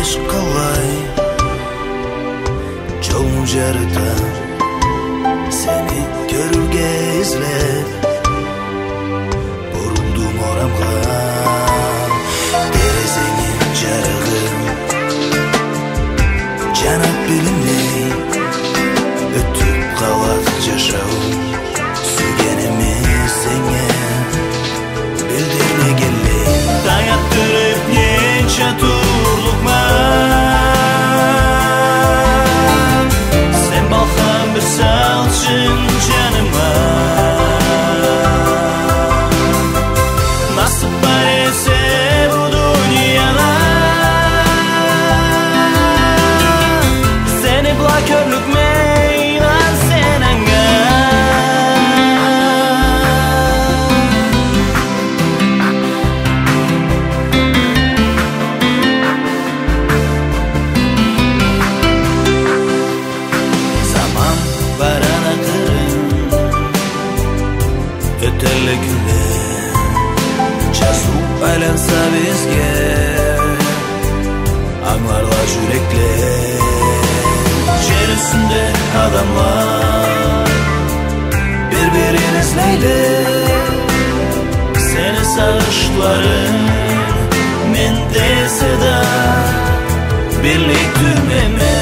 еш калай жолун жарыта сени көрүүгө излеп бурулдум орамга терезеңин жарыгы жанап билинбей өтүп калат жашоом сүйгеними сеңе билдирме келбей таң аттырып нече турлукма сен балкам бир салчын жаныма насып бар эсе бу дүйнөдө сени була көрүкмөймөн сен аңга заман баран акырын өтөлө күндөр жазуу айланса бизге аңларла жүректер жер үстүндө адамдар бири-бирин излейли сени сагыштыларын мен десе да бирликтүү эмес